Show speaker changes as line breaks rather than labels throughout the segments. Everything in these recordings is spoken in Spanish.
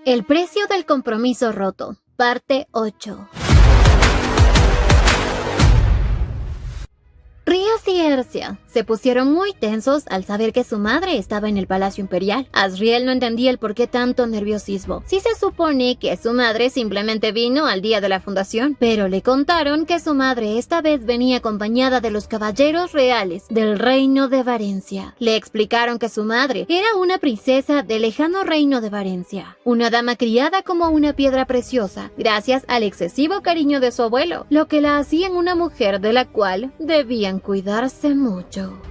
El precio del compromiso roto, parte 8. Rías y Ercia se pusieron muy tensos al saber que su madre estaba en el Palacio Imperial. Asriel no entendía el por qué tanto nerviosismo. Sí se supone que su madre simplemente vino al día de la fundación, pero le contaron que su madre esta vez venía acompañada de los caballeros reales del reino de Varencia. Le explicaron que su madre era una princesa del lejano reino de Varencia, una dama criada como una piedra preciosa, gracias al excesivo cariño de su abuelo, lo que la hacían una mujer de la cual debían cuidarse mucho.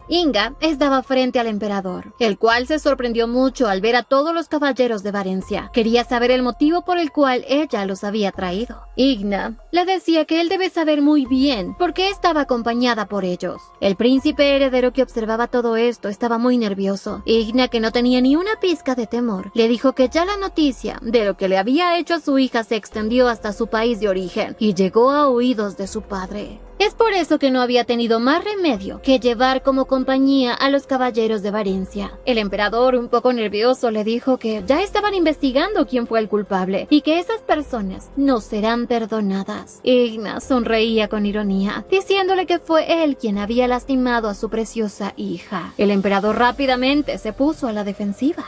Inga estaba frente al emperador, el cual se sorprendió mucho al ver a todos los caballeros de Varencia. Quería saber el motivo por el cual ella los había traído. Igna le decía que él debe saber muy bien por qué estaba acompañada por ellos. El príncipe heredero, que observaba todo esto, estaba muy nervioso. Igna, que no tenía ni una pizca de temor, le dijo que ya la noticia de lo que le había hecho a su hija se extendió hasta su país de origen y llegó a oídos de su padre. Es por eso que no había tenido más remedio que llevar como compañía a los caballeros de Varencia. El emperador, un poco nervioso, le dijo que ya estaban investigando quién fue el culpable y que esas personas no serán perdonadas. Igna sonreía con ironía, diciéndole que fue él quien había lastimado a su preciosa hija. El emperador rápidamente se puso a la defensiva.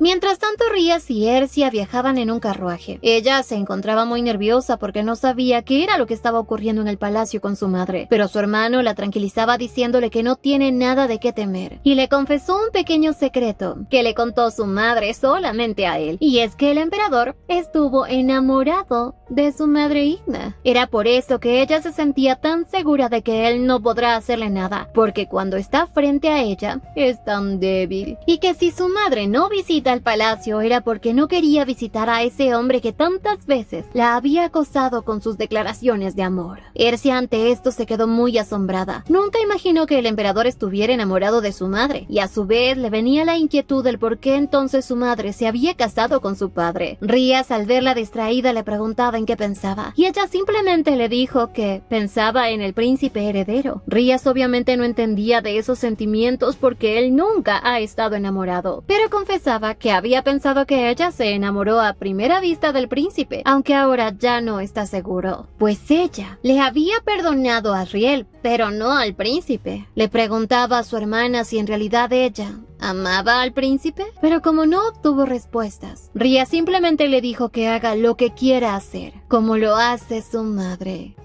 Mientras tanto, Rías y Ercia viajaban en un carruaje. Ella se encontraba muy nerviosa porque no sabía qué era lo que estaba ocurriendo en el palacio con su madre, pero su hermano la tranquilizaba diciéndole que no tiene nada de qué temer, y le confesó un pequeño secreto que le contó su madre solamente a él, y es que el emperador estuvo enamorado de su madre Igna. Era por eso que ella se sentía tan segura de que él no podrá hacerle nada, porque cuando está frente a ella es tan débil, y que si su madre no visita al palacio era porque no quería visitar a ese hombre que tantas veces la había acosado con sus declaraciones de amor. Ercia ante esto se quedó muy asombrada. Nunca imaginó que el emperador estuviera enamorado de su madre, y a su vez le venía la inquietud del por qué entonces su madre se había casado con su padre. Rías, al verla distraída, le preguntaba en qué pensaba, y ella simplemente le dijo que pensaba en el príncipe heredero. Rías obviamente no entendía de esos sentimientos porque él nunca ha estado enamorado, pero confesaba que había pensado que ella se enamoró a primera vista del príncipe, aunque ahora ya no está seguro, pues ella le había perdonado a Asriel, pero no al príncipe. Le preguntaba a su hermana si en realidad ella amaba al príncipe, pero como no obtuvo respuestas, Rías simplemente le dijo que haga lo que quiera hacer, como lo hace su madre.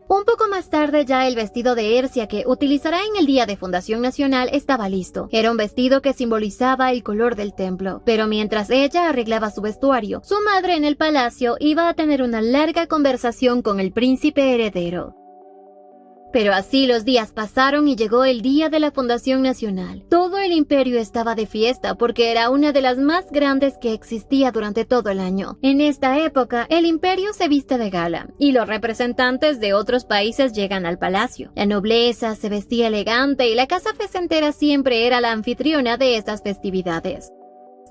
Un poco más tarde, ya el vestido de Ercia que utilizará en el día de fundación nacional estaba listo. Era un vestido que simbolizaba el color del templo, pero mientras ella arreglaba su vestuario, su madre en el palacio iba a tener una larga conversación con el príncipe heredero. Pero así los días pasaron y llegó el día de la fundación nacional. Todo el imperio estaba de fiesta porque era una de las más grandes que existía durante todo el año. En esta época, el imperio se viste de gala y los representantes de otros países llegan al palacio. La nobleza se vestía elegante y la casa festentera siempre era la anfitriona de estas festividades.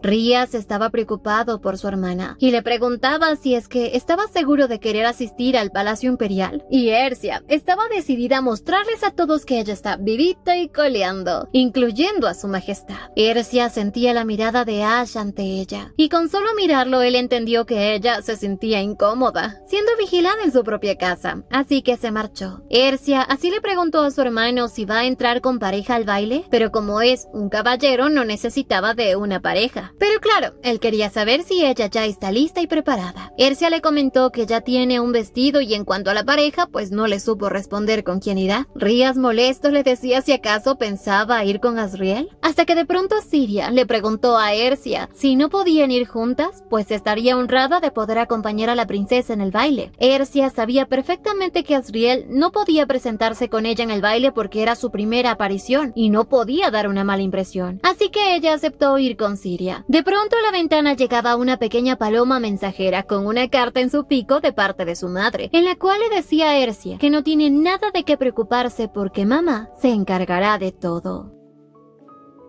Rías estaba preocupado por su hermana y le preguntaba si es que estaba seguro de querer asistir al Palacio Imperial. Y Ercia estaba decidida a mostrarles a todos que ella está vivita y coleando, incluyendo a su majestad. Ercia sentía la mirada de Ash ante ella, y con solo mirarlo él entendió que ella se sentía incómoda, siendo vigilada en su propia casa, así que se marchó. Ercia así le preguntó a su hermano si va a entrar con pareja al baile, pero como es un caballero no necesitaba de una pareja. Pero claro, él quería saber si ella ya está lista y preparada. Ercia le comentó que ya tiene un vestido y en cuanto a la pareja, pues no le supo responder con quién irá. Rías molesto le decía si acaso pensaba ir con Asriel, hasta que de pronto Siria le preguntó a Ercia si no podían ir juntas, pues estaría honrada de poder acompañar a la princesa en el baile. Ercia sabía perfectamente que Asriel no podía presentarse con ella en el baile porque era su primera aparición y no podía dar una mala impresión, así que ella aceptó ir con Siria. De pronto a la ventana llegaba una pequeña paloma mensajera con una carta en su pico de parte de su madre, en la cual le decía a Ercia que no tiene nada de qué preocuparse porque mamá se encargará de todo.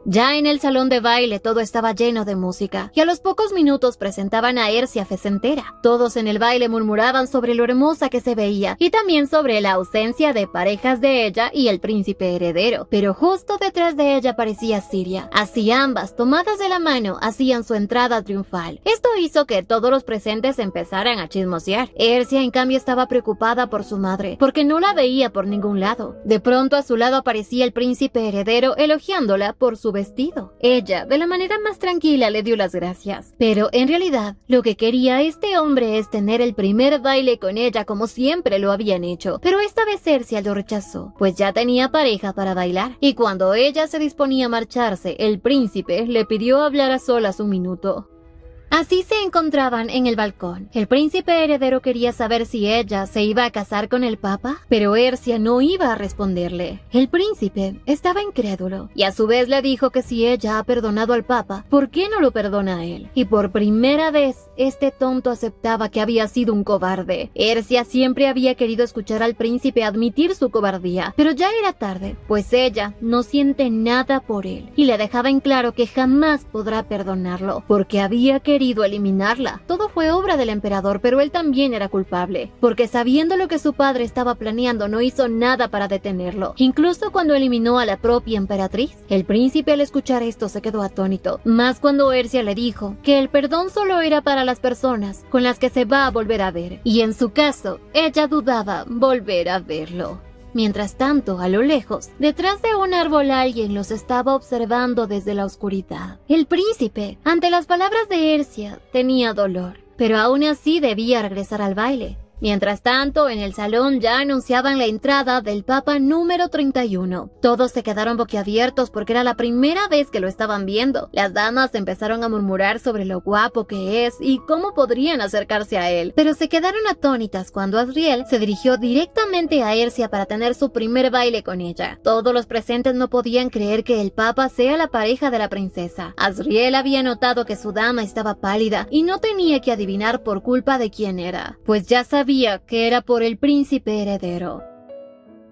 Ya en el salón de baile todo estaba lleno de música, y a los pocos minutos presentaban a Ercia Fecentera. Todos en el baile murmuraban sobre lo hermosa que se veía, y también sobre la ausencia de parejas de ella y el príncipe heredero. Pero justo detrás de ella aparecía Siria. Así ambas, tomadas de la mano, hacían su entrada triunfal. Esto hizo que todos los presentes empezaran a chismosear. Ercia, en cambio, estaba preocupada por su madre, porque no la veía por ningún lado. De pronto a su lado aparecía el príncipe heredero elogiándola por su vestido. Ella, de la manera más tranquila, le dio las gracias. Pero en realidad, lo que quería este hombre es tener el primer baile con ella como siempre lo habían hecho. Pero esta vez Ercia lo rechazó, pues ya tenía pareja para bailar. Y cuando ella se disponía a marcharse, el príncipe le pidió hablar a solas un minuto. Así se encontraban en el balcón. El príncipe heredero quería saber si ella se iba a casar con el papa, pero Ercia no iba a responderle. El príncipe estaba incrédulo y a su vez le dijo que si ella ha perdonado al papa, ¿por qué no lo perdona a él? Y por primera vez, este tonto aceptaba que había sido un cobarde. Ercia siempre había querido escuchar al príncipe admitir su cobardía, pero ya era tarde, pues ella no siente nada por él y le dejaba en claro que jamás podrá perdonarlo, porque había querido eliminarla. Todo fue obra del emperador, pero él también era culpable, porque sabiendo lo que su padre estaba planeando, no hizo nada para detenerlo, incluso cuando eliminó a la propia emperatriz. El príncipe al escuchar esto se quedó atónito, más cuando Ercia le dijo que el perdón solo era para las personas con las que se va a volver a ver, y en su caso, ella dudaba volver a verlo. Mientras tanto, a lo lejos, detrás de un árbol alguien los estaba observando desde la oscuridad. El príncipe, ante las palabras de Ercia, tenía dolor, pero aún así debía regresar al baile. Mientras tanto, en el salón ya anunciaban la entrada del Papa número 31. Todos se quedaron boquiabiertos porque era la primera vez que lo estaban viendo. Las damas empezaron a murmurar sobre lo guapo que es y cómo podrían acercarse a él, pero se quedaron atónitas cuando Azriel se dirigió directamente a Ercia para tener su primer baile con ella. Todos los presentes no podían creer que el Papa sea la pareja de la princesa. Azriel había notado que su dama estaba pálida y no tenía que adivinar por culpa de quién era, pues ya sabía que era por el príncipe heredero.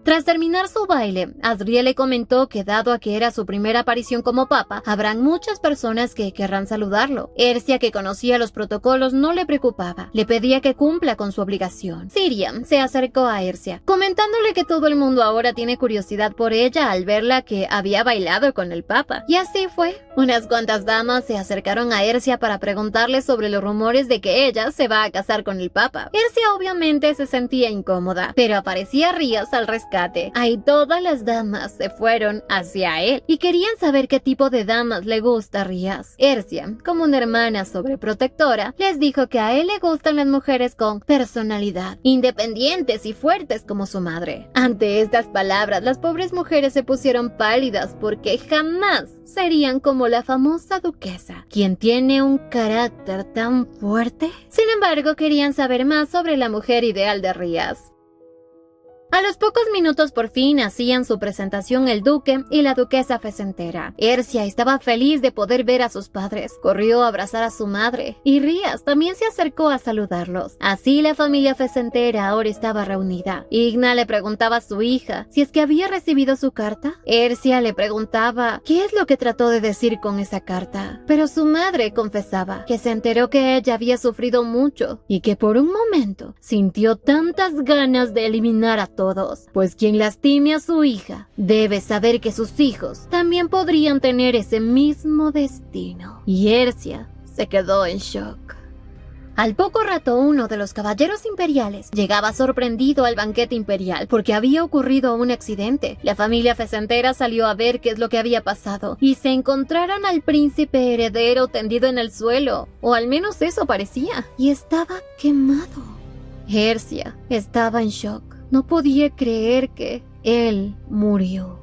Tras terminar su baile, Azriel le comentó que dado a que era su primera aparición como papa, habrán muchas personas que querrán saludarlo. Ercia, que conocía los protocolos, no le preocupaba. Le pedía que cumpla con su obligación. Siria se acercó a Ercia, comentándole que todo el mundo ahora tiene curiosidad por ella al verla que había bailado con el papa. Y así fue. Unas cuantas damas se acercaron a Ercia para preguntarle sobre los rumores de que ella se va a casar con el papa. Ercia obviamente se sentía incómoda, pero aparecía Rías al rescate. Ahí todas las damas se fueron hacia él y querían saber qué tipo de damas le gusta a Rías. Ercia, como una hermana sobreprotectora, les dijo que a él le gustan las mujeres con personalidad, independientes y fuertes como su madre. Ante estas palabras, las pobres mujeres se pusieron pálidas porque jamás serían como la famosa duquesa, quien tiene un carácter tan fuerte. Sin embargo, querían saber más sobre la mujer ideal de Rías. A los pocos minutos por fin hacían su presentación el duque y la duquesa Fecentera. Ercia estaba feliz de poder ver a sus padres. Corrió a abrazar a su madre y Rías también se acercó a saludarlos. Así la familia Fecentera ahora estaba reunida. Igna le preguntaba a su hija si es que había recibido su carta. Ercia le preguntaba qué es lo que trató de decir con esa carta. Pero su madre confesaba que se enteró que ella había sufrido mucho y que por un momento sintió tantas ganas de eliminar a todos, pues quien lastime a su hija debe saber que sus hijos también podrían tener ese mismo destino. Y Ercia se quedó en shock. Al poco rato, uno de los caballeros imperiales llegaba sorprendido al banquete imperial porque había ocurrido un accidente. La familia Fecentera salió a ver qué es lo que había pasado y se encontraron al príncipe heredero tendido en el suelo, o al menos eso parecía, y estaba quemado. Ercia estaba en shock. No podía creer que él murió.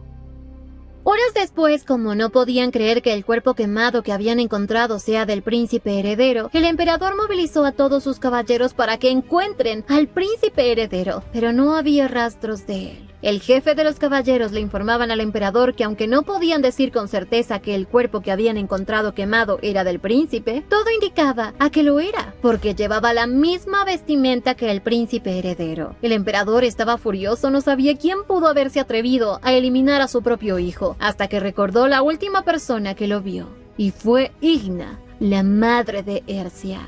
Horas después, como no podían creer que el cuerpo quemado que habían encontrado sea del príncipe heredero, el emperador movilizó a todos sus caballeros para que encuentren al príncipe heredero, pero no había rastros de él. El jefe de los caballeros le informaban al emperador que aunque no podían decir con certeza que el cuerpo que habían encontrado quemado era del príncipe, todo indicaba a que lo era, porque llevaba la misma vestimenta que el príncipe heredero. El emperador estaba furioso, no sabía quién pudo haberse atrevido a eliminar a su propio hijo, hasta que recordó la última persona que lo vio, y fue Igna, la madre de Ercia.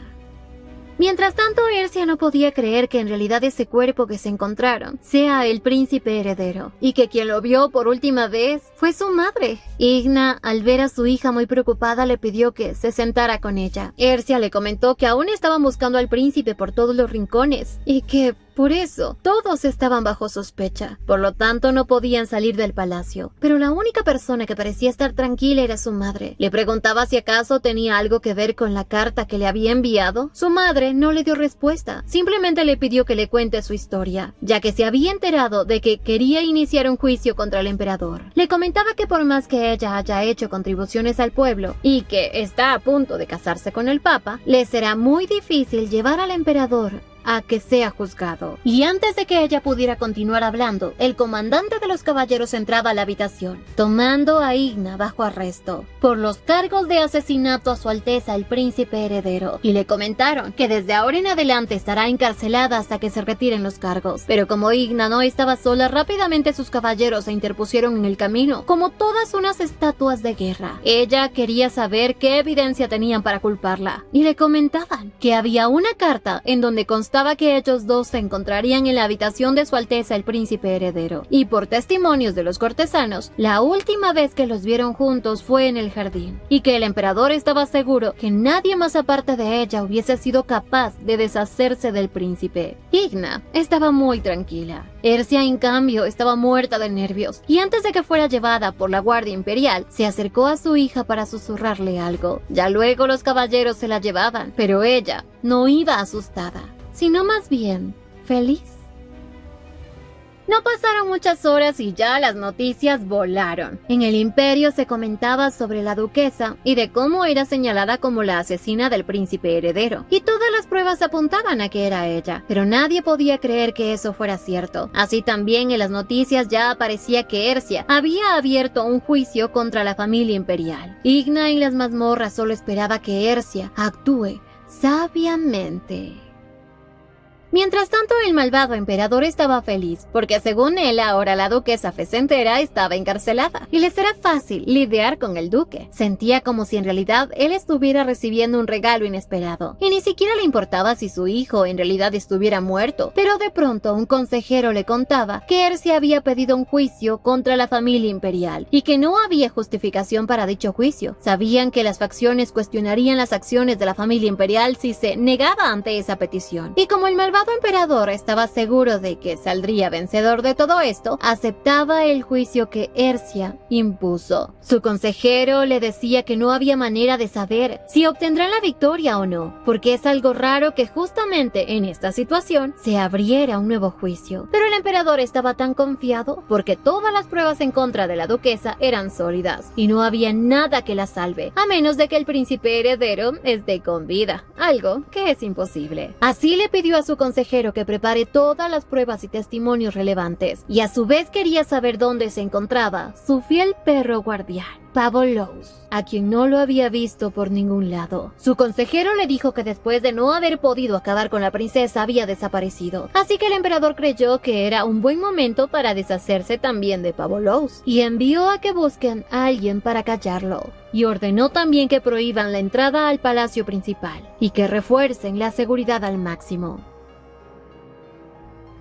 Mientras tanto, Ercia no podía creer que en realidad ese cuerpo que se encontraron sea el príncipe heredero, y que quien lo vio por última vez fue su madre. Igna, al ver a su hija muy preocupada, le pidió que se sentara con ella. Ercia le comentó que aún estaban buscando al príncipe por todos los rincones, y que por eso, todos estaban bajo sospecha. Por lo tanto, no podían salir del palacio. Pero la única persona que parecía estar tranquila era su madre. Le preguntaba si acaso tenía algo que ver con la carta que le había enviado. Su madre no le dio respuesta. Simplemente le pidió que le cuente su historia, ya que se había enterado de que quería iniciar un juicio contra el emperador. Le comentaba que por más que ella haya hecho contribuciones al pueblo y que está a punto de casarse con el papa, le será muy difícil llevar al emperador a que sea juzgado. Y antes de que ella pudiera continuar hablando, el comandante de los caballeros entraba a la habitación, tomando a Igna bajo arresto por los cargos de asesinato a su alteza el príncipe heredero, y le comentaron que desde ahora en adelante estará encarcelada hasta que se retiren los cargos. Pero como Igna no estaba sola, rápidamente sus caballeros se interpusieron en el camino, como todas unas estatuas de guerra. Ella quería saber qué evidencia tenían para culparla, y le comentaban que había una carta en donde constaba que ellos dos se encontrarían en la habitación de su alteza el príncipe heredero, y por testimonios de los cortesanos, la última vez que los vieron juntos fue en el jardín, y que el emperador estaba seguro que nadie más aparte de ella hubiese sido capaz de deshacerse del príncipe. Igna estaba muy tranquila. Ercia, en cambio, estaba muerta de nervios, y antes de que fuera llevada por la guardia imperial, se acercó a su hija para susurrarle algo. Ya luego los caballeros se la llevaban, pero ella no iba asustada, sino más bien feliz. No pasaron muchas horas y ya las noticias volaron. En el imperio se comentaba sobre la duquesa y de cómo era señalada como la asesina del príncipe heredero, y todas las pruebas apuntaban a que era ella, pero nadie podía creer que eso fuera cierto. Así también en las noticias ya aparecía que Ercia había abierto un juicio contra la familia imperial. Igna en las mazmorras solo esperaba que Ercia actúe sabiamente. Mientras tanto, el malvado emperador estaba feliz, porque según él, ahora la duquesa Fecentera estaba encarcelada, y le será fácil lidiar con el duque. Sentía como si en realidad él estuviera recibiendo un regalo inesperado, y ni siquiera le importaba si su hijo en realidad estuviera muerto. Pero de pronto un consejero le contaba que Ercia había pedido un juicio contra la familia imperial, y que no había justificación para dicho juicio. Sabían que las facciones cuestionarían las acciones de la familia imperial si se negaba ante esa petición, y como el malvado emperador estaba seguro de que saldría vencedor de todo esto, aceptaba el juicio que Ercia impuso. Su consejero le decía que no había manera de saber si obtendrán la victoria o no, porque es algo raro que justamente en esta situación se abriera un nuevo juicio. Pero el emperador estaba tan confiado porque todas las pruebas en contra de la duquesa eran sólidas y no había nada que la salve, a menos de que el príncipe heredero esté con vida, algo que es imposible. Así le pidió a su consejero que prepare todas las pruebas y testimonios relevantes, y a su vez quería saber dónde se encontraba su fiel perro guardián, Pavolows, a quien no lo había visto por ningún lado. Su consejero le dijo que después de no haber podido acabar con la princesa había desaparecido, así que el emperador creyó que era un buen momento para deshacerse también de Pavolows, y envió a que busquen a alguien para callarlo, y ordenó también que prohíban la entrada al palacio principal y que refuercen la seguridad al máximo.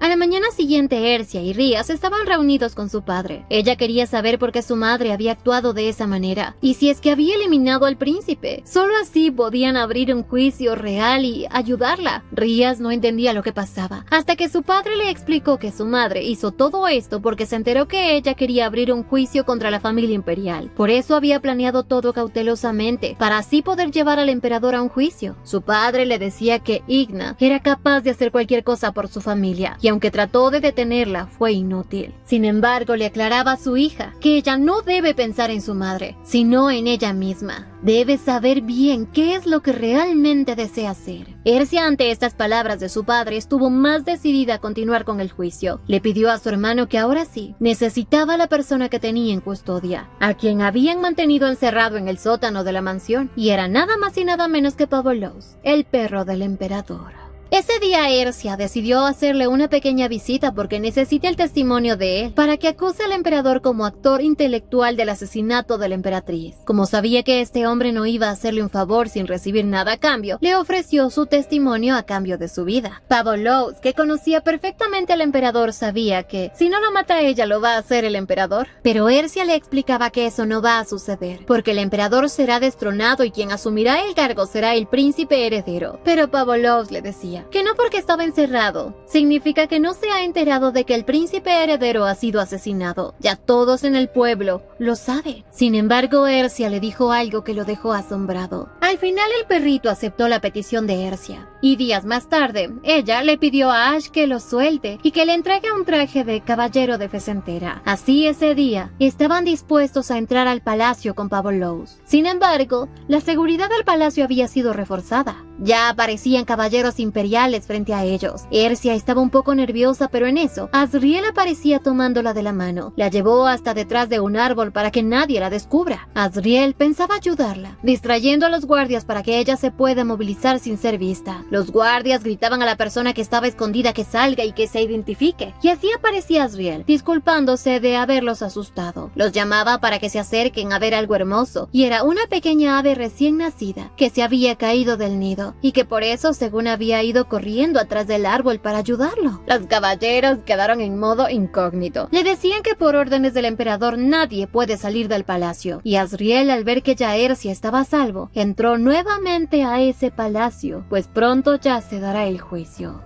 A la mañana siguiente, Ercia y Rías estaban reunidos con su padre. Ella quería saber por qué su madre había actuado de esa manera, y si es que había eliminado al príncipe. Solo así podían abrir un juicio real y ayudarla. Rías no entendía lo que pasaba, hasta que su padre le explicó que su madre hizo todo esto porque se enteró que ella quería abrir un juicio contra la familia imperial. Por eso había planeado todo cautelosamente, para así poder llevar al emperador a un juicio. Su padre le decía que Igna era capaz de hacer cualquier cosa por su familia, y aunque trató de detenerla, fue inútil. Sin embargo, le aclaraba a su hija que ella no debe pensar en su madre, sino en ella misma. Debe saber bien qué es lo que realmente desea hacer. Ercia, ante estas palabras de su padre, estuvo más decidida a continuar con el juicio. Le pidió a su hermano que ahora sí necesitaba a la persona que tenía en custodia, a quien habían mantenido encerrado en el sótano de la mansión, y era nada más y nada menos que Pavolos, el perro del emperador. Ese día Ercia decidió hacerle una pequeña visita porque necesita el testimonio de él para que acuse al emperador como actor intelectual del asesinato de la emperatriz. Como sabía que este hombre no iba a hacerle un favor sin recibir nada a cambio, le ofreció su testimonio a cambio de su vida. Pavolos, que conocía perfectamente al emperador, sabía que si no lo mata a ella lo va a hacer el emperador. Pero Ercia le explicaba que eso no va a suceder, porque el emperador será destronado y quien asumirá el cargo será el príncipe heredero. Pero Pavolos le decía que no porque estaba encerrado significa que no se ha enterado de que el príncipe heredero ha sido asesinado. Ya todos en el pueblo lo saben. Sin embargo, Ercia le dijo algo que lo dejó asombrado. Al final el perrito aceptó la petición de Ercia, y días más tarde, ella le pidió a Ash que lo suelte y que le entregue un traje de caballero de Fecentera. Así ese día, estaban dispuestos a entrar al palacio con Pavolos. Sin embargo, la seguridad del palacio había sido reforzada. Ya aparecían caballeros imperiales frente a ellos. Ercia estaba un poco nerviosa, pero en eso, Azriel aparecía tomándola de la mano. La llevó hasta detrás de un árbol para que nadie la descubra. Azriel pensaba ayudarla, distrayendo a los guardias para que ella se pueda movilizar sin ser vista. Los guardias gritaban a la persona que estaba escondida que salga y que se identifique. Y así aparecía Azriel, disculpándose de haberlos asustado. Los llamaba para que se acerquen a ver algo hermoso, y era una pequeña ave recién nacida que se había caído del nido, y que por eso, según había ido corriendo atrás del árbol para ayudarlo. Los caballeros quedaron en modo incógnito. Le decían que por órdenes del emperador nadie puede salir del palacio, y Azriel, al ver que ya Ercia estaba a salvo, entró nuevamente a ese palacio, pues pronto ya se dará el juicio.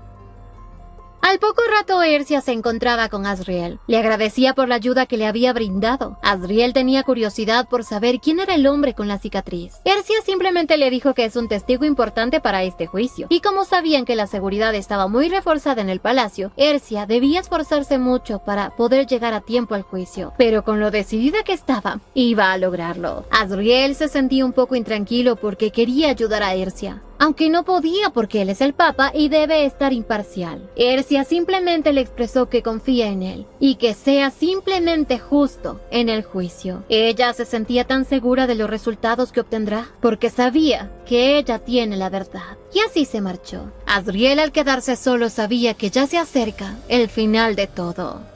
Al poco rato Ercia se encontraba con Azriel. Le agradecía por la ayuda que le había brindado. Azriel tenía curiosidad por saber quién era el hombre con la cicatriz. Ercia simplemente le dijo que es un testigo importante para este juicio, y como sabían que la seguridad estaba muy reforzada en el palacio, Ercia debía esforzarse mucho para poder llegar a tiempo al juicio. Pero con lo decidida que estaba, iba a lograrlo. Azriel se sentía un poco intranquilo porque quería ayudar a Ercia, aunque no podía porque él es el papa y debe estar imparcial. Ercia simplemente le expresó que confía en él y que sea simplemente justo en el juicio. Ella se sentía tan segura de los resultados que obtendrá porque sabía que ella tiene la verdad. Y así se marchó. Azriel, al quedarse solo, sabía que ya se acerca el final de todo.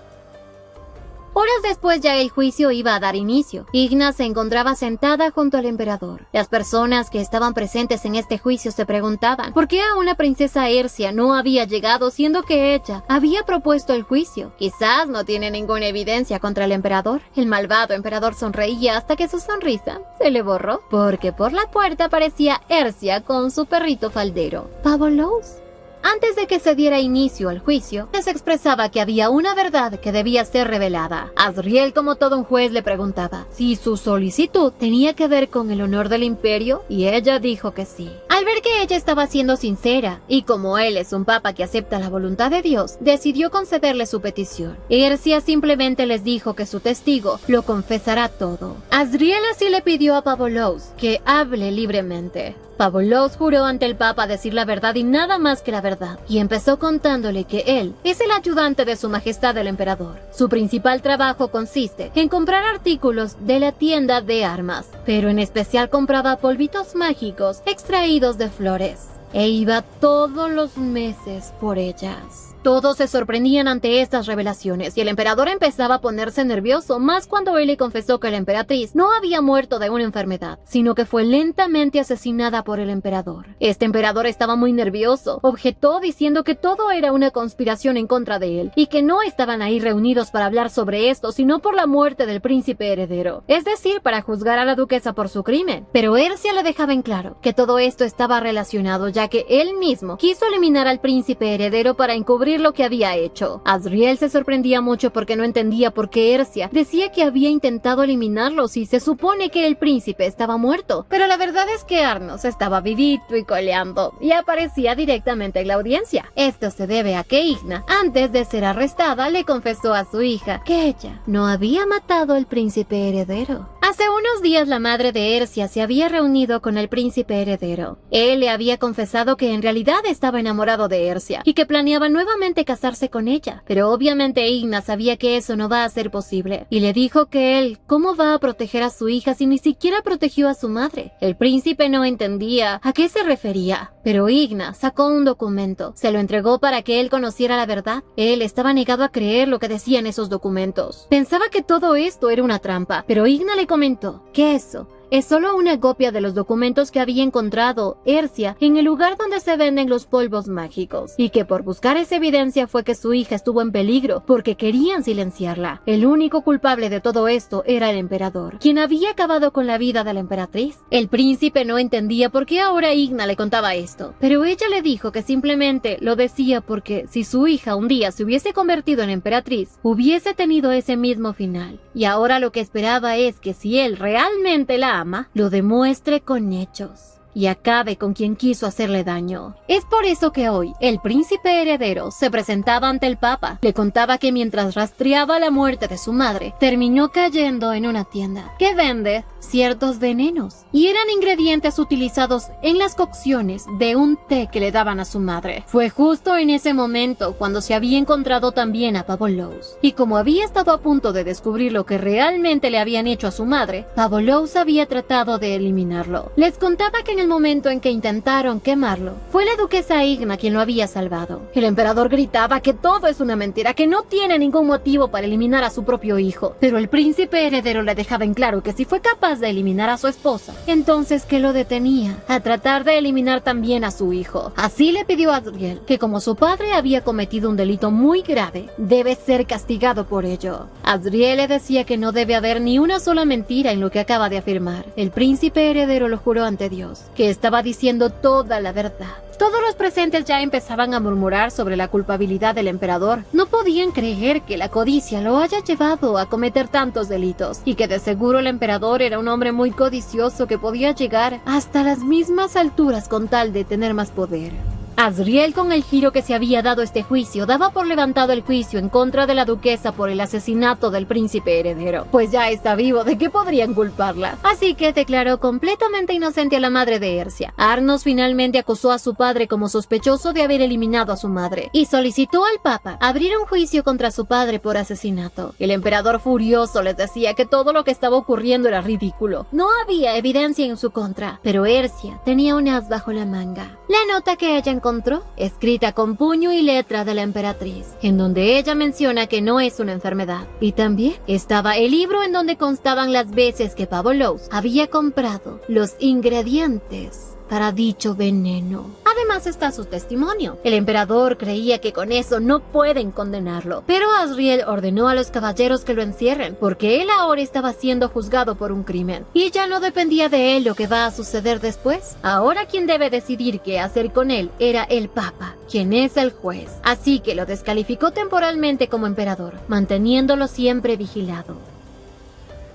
Horas después ya el juicio iba a dar inicio. Igna se encontraba sentada junto al emperador. Las personas que estaban presentes en este juicio se preguntaban por qué a una princesa Ercia no había llegado, siendo que ella había propuesto el juicio. Quizás no tiene ninguna evidencia contra el emperador. El malvado emperador sonreía hasta que su sonrisa se le borró, porque por la puerta aparecía Ercia con su perrito faldero, Pavolos. Antes de que se diera inicio al juicio, les expresaba que había una verdad que debía ser revelada. Azriel, como todo un juez, le preguntaba si su solicitud tenía que ver con el honor del imperio, y ella dijo que sí. Al ver que ella estaba siendo sincera, y como él es un papa que acepta la voluntad de Dios, decidió concederle su petición. Ercia simplemente les dijo que su testigo lo confesará todo. Azriel así le pidió a Pavolos que hable libremente. Pavolos juró ante el papa decir la verdad y nada más que la verdad, y empezó contándole que él es el ayudante de su majestad el emperador. Su principal trabajo consiste en comprar artículos de la tienda de armas, pero en especial compraba polvitos mágicos extraídos de flores, e iba todos los meses por ellas. Todos se sorprendían ante estas revelaciones y el emperador empezaba a ponerse nervioso, más cuando él le confesó que la emperatriz no había muerto de una enfermedad, sino que fue lentamente asesinada por el emperador. Este emperador estaba muy nervioso, objetó diciendo que todo era una conspiración en contra de él y que no estaban ahí reunidos para hablar sobre esto, sino por la muerte del príncipe heredero, es decir, para juzgar a la duquesa por su crimen. Pero Ercia le dejaba en claro que todo esto estaba relacionado, ya que él mismo quiso eliminar al príncipe heredero para encubrir descubrir lo que había hecho. Azriel se sorprendía mucho porque no entendía por qué Ercia decía que había intentado eliminarlo si se supone que el príncipe estaba muerto. Pero la verdad es que Arnos estaba vivito y coleando y aparecía directamente en la audiencia. Esto se debe a que Igna, antes de ser arrestada, le confesó a su hija que ella no había matado al príncipe heredero. Hace unos días la madre de Ercia se había reunido con el príncipe heredero. Él le había confesado que en realidad estaba enamorado de Ercia y que planeaba nuevamente casarse con ella. Pero obviamente Igna sabía que eso no va a ser posible y le dijo que él, ¿cómo va a proteger a su hija si ni siquiera protegió a su madre? El príncipe no entendía a qué se refería, pero Igna sacó un documento, se lo entregó para que él conociera la verdad. Él estaba negado a creer lo que decían esos documentos. Pensaba que todo esto era una trampa, pero Igna le comentó que eso es solo una copia de los documentos que había encontrado Ercia en el lugar donde se venden los polvos mágicos, y que por buscar esa evidencia fue que su hija estuvo en peligro porque querían silenciarla. El único culpable de todo esto era el emperador, quien había acabado con la vida de la emperatriz. El príncipe no entendía por qué ahora Igna le contaba esto, pero ella le dijo que simplemente lo decía porque si su hija un día se hubiese convertido en emperatriz, hubiese tenido ese mismo final, y ahora lo que esperaba es que si él realmente la ama, lo demuestre con hechos y acabe con quien quiso hacerle daño. Es por eso que hoy el príncipe heredero se presentaba ante el papa. Le contaba que mientras rastreaba la muerte de su madre, terminó cayendo en una tienda que vende ciertos venenos y eran ingredientes utilizados en las cocciones de un té que le daban a su madre. Fue justo en ese momento cuando se había encontrado también a Pavolows, y como había estado a punto de descubrir lo que realmente le habían hecho a su madre, Pavolows había tratado de eliminarlo. Les contaba que en el momento en que intentaron quemarlo, fue la duquesa Igna quien lo había salvado. El emperador gritaba que todo es una mentira, que no tiene ningún motivo para eliminar a su propio hijo, pero el príncipe heredero le dejaba en claro que si fue capaz de eliminar a su esposa, entonces ¿qué lo detenía a tratar de eliminar también a su hijo? Así le pidió a Azriel que como su padre había cometido un delito muy grave, debe ser castigado por ello. Azriel le decía que no debe haber ni una sola mentira en lo que acaba de afirmar. El príncipe heredero lo juró ante Dios, que estaba diciendo toda la verdad. Todos los presentes ya empezaban a murmurar sobre la culpabilidad del emperador. No podían creer que la codicia lo haya llevado a cometer tantos delitos, y que de seguro el emperador era un hombre muy codicioso que podía llegar hasta las mismas alturas con tal de tener más poder. Azriel, con el giro que se había dado este juicio, daba por levantado el juicio en contra de la duquesa por el asesinato del príncipe heredero, pues ya está vivo, ¿de qué podrían culparla? Así que declaró completamente inocente a la madre de Ercia. Arnos finalmente acusó a su padre como sospechoso de haber eliminado a su madre y solicitó al papa abrir un juicio contra su padre por asesinato. El emperador furioso les decía que todo lo que estaba ocurriendo era ridículo. No había evidencia en su contra, pero Ercia tenía un as bajo la manga. La nota que ella encontró, escrita con puño y letra de la emperatriz, en donde ella menciona que no es una enfermedad. Y también estaba el libro en donde constaban las veces que Pavolows había comprado los ingredientes para dicho veneno. Además está su testimonio. El emperador creía que con eso no pueden condenarlo, pero Azriel ordenó a los caballeros que lo encierren, porque él ahora estaba siendo juzgado por un crimen, y ya no dependía de él lo que va a suceder después. Ahora quien debe decidir qué hacer con él era el papa, quien es el juez, así que lo descalificó temporalmente como emperador, manteniéndolo siempre vigilado.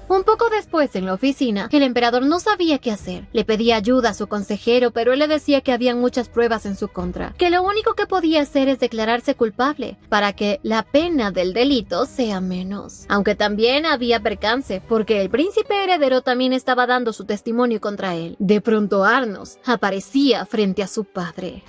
Un poco después, en la oficina, el emperador no sabía qué hacer. Le pedía ayuda a su consejero, pero él le decía que habían muchas pruebas en su contra, que lo único que podía hacer es declararse culpable, para que la pena del delito sea menos. Aunque también había percance, porque el príncipe heredero también estaba dando su testimonio contra él. De pronto Arnos aparecía frente a su padre.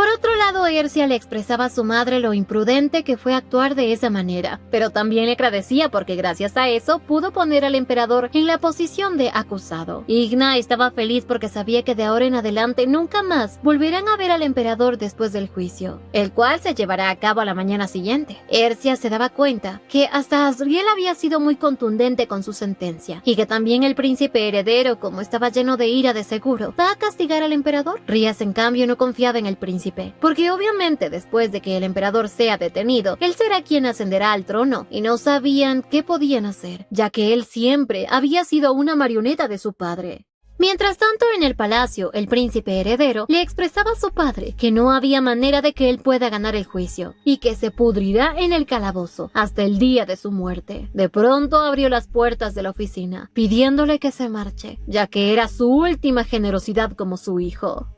Por otro lado, Ercia le expresaba a su madre lo imprudente que fue actuar de esa manera, pero también le agradecía porque gracias a eso pudo poner al emperador en la posición de acusado. Igna estaba feliz porque sabía que de ahora en adelante nunca más volverán a ver al emperador después del juicio, el cual se llevará a cabo a la mañana siguiente. Ercia se daba cuenta que hasta Azriel había sido muy contundente con su sentencia, y que también el príncipe heredero, como estaba lleno de ira de seguro, va a castigar al emperador. Rías, en cambio, no confiaba en el príncipe, porque obviamente después de que el emperador sea detenido, él será quien ascenderá al trono, y no sabían qué podían hacer, ya que él siempre había sido una marioneta de su padre. Mientras tanto, en el palacio, el príncipe heredero le expresaba a su padre que no había manera de que él pueda ganar el juicio y que se pudrirá en el calabozo hasta el día de su muerte. De pronto abrió las puertas de la oficina, pidiéndole que se marche, ya que era su última generosidad como su hijo.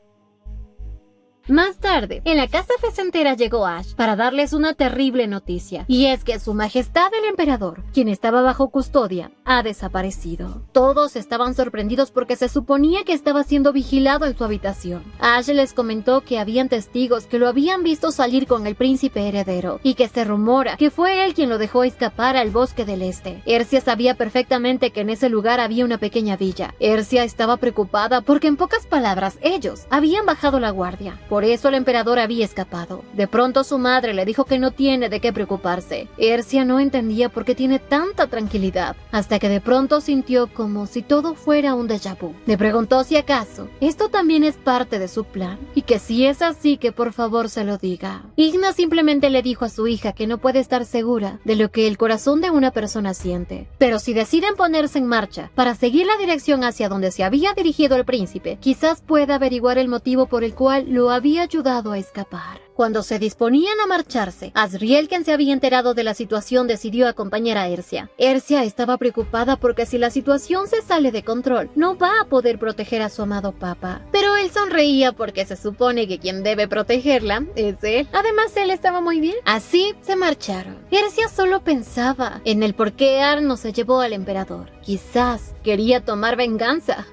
Más tarde, en la casa fecentera llegó Ash para darles una terrible noticia, y es que su majestad el emperador, quien estaba bajo custodia, ha desaparecido. Todos estaban sorprendidos porque se suponía que estaba siendo vigilado en su habitación. Ash les comentó que habían testigos que lo habían visto salir con el príncipe heredero, y que se rumora que fue él quien lo dejó escapar al bosque del este. Ercia sabía perfectamente que en ese lugar había una pequeña villa. Ercia estaba preocupada porque, en pocas palabras, ellos habían bajado la guardia. Por eso el emperador había escapado. De pronto su madre le dijo que no tiene de qué preocuparse. Ercia no entendía por qué tiene tanta tranquilidad, hasta que de pronto sintió como si todo fuera un déjà vu. Le preguntó si acaso esto también es parte de su plan, y que si es así, que por favor se lo diga. Igna simplemente le dijo a su hija que no puede estar segura de lo que el corazón de una persona siente, pero si deciden ponerse en marcha para seguir la dirección hacia donde se había dirigido el príncipe, quizás pueda averiguar el motivo por el cual lo había ayudado a escapar. Cuando se disponían a marcharse, Asriel, quien se había enterado de la situación, decidió acompañar a Ercia. Ercia estaba preocupada porque si la situación se sale de control, no va a poder proteger a su amado papa. Pero él sonreía porque se supone que quien debe protegerla es él. Además, él estaba muy bien. Así se marcharon. Ercia solo pensaba en el por qué Arno se llevó al emperador. Quizás quería tomar venganza.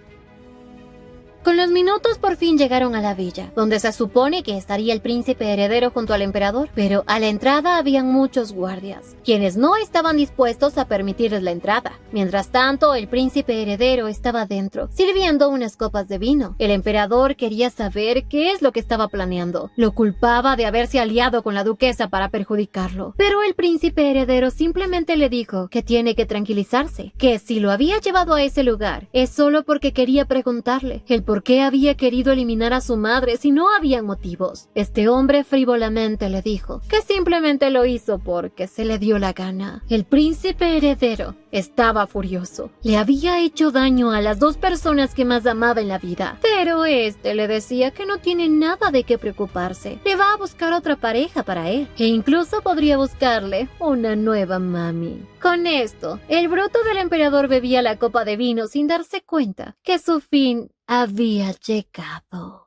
Con los minutos por fin llegaron a la villa, donde se supone que estaría el príncipe heredero junto al emperador, pero a la entrada habían muchos guardias, quienes no estaban dispuestos a permitirles la entrada. Mientras tanto, el príncipe heredero estaba dentro, sirviendo unas copas de vino. El emperador quería saber qué es lo que estaba planeando. Lo culpaba de haberse aliado con la duquesa para perjudicarlo, pero el príncipe heredero simplemente le dijo que tiene que tranquilizarse, que si lo había llevado a ese lugar es solo porque quería preguntarle el por qué había querido eliminar a su madre si no habían motivos. Este hombre frívolamente le dijo que simplemente lo hizo porque se le dio la gana. El príncipe heredero estaba furioso. Le había hecho daño a las dos personas que más amaba en la vida, pero este le decía que no tiene nada de qué preocuparse. Le va a buscar otra pareja para él, e incluso podría buscarle una nueva mami. Con esto, el bruto del emperador bebía la copa de vino sin darse cuenta que su fin había llegado.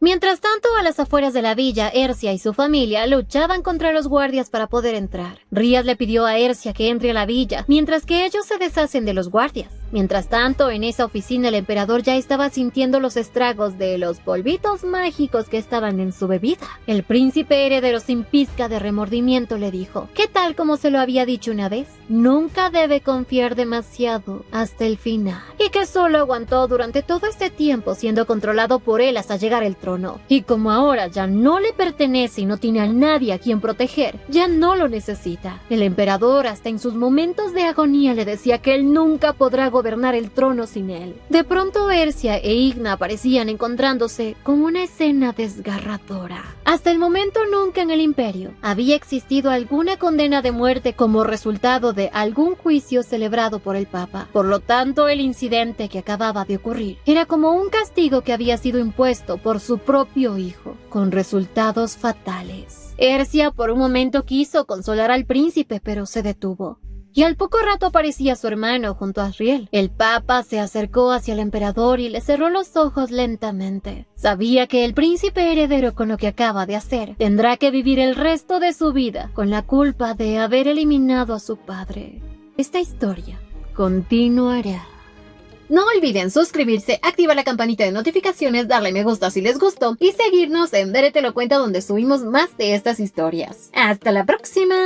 Mientras tanto, a las afueras de la villa, Ercia y su familia luchaban contra los guardias para poder entrar. Rias le pidió a Ercia que entre a la villa, mientras que ellos se deshacen de los guardias. Mientras tanto, en esa oficina el emperador ya estaba sintiendo los estragos de los polvitos mágicos que estaban en su bebida. El príncipe heredero, sin pizca de remordimiento, le dijo que, tal como se lo había dicho una vez, nunca debe confiar demasiado hasta el final, y que solo aguantó durante todo este tiempo siendo controlado por él hasta llegar al trono. Y como ahora ya no le pertenece y no tiene a nadie a quien proteger, ya no lo necesita. El emperador, hasta en sus momentos de agonía, le decía que él nunca podrá gobernar el trono sin él. De pronto, Ercia e Igna aparecían encontrándose con una escena desgarradora. Hasta el momento nunca en el imperio había existido alguna condena de muerte como resultado de algún juicio celebrado por el papa. Por lo tanto, el incidente que acababa de ocurrir era como un castigo que había sido impuesto por su propio hijo, con resultados fatales. Ercia por un momento quiso consolar al príncipe, pero se detuvo. Y al poco rato aparecía su hermano junto a Asriel. El papa se acercó hacia el emperador y le cerró los ojos lentamente. Sabía que el príncipe heredero, con lo que acaba de hacer, tendrá que vivir el resto de su vida con la culpa de haber eliminado a su padre. Esta historia continuará. No olviden suscribirse, activar la campanita de notificaciones, darle me gusta si les gustó y seguirnos en Dere Te Lo Cuenta, donde subimos más de estas historias. ¡Hasta la próxima!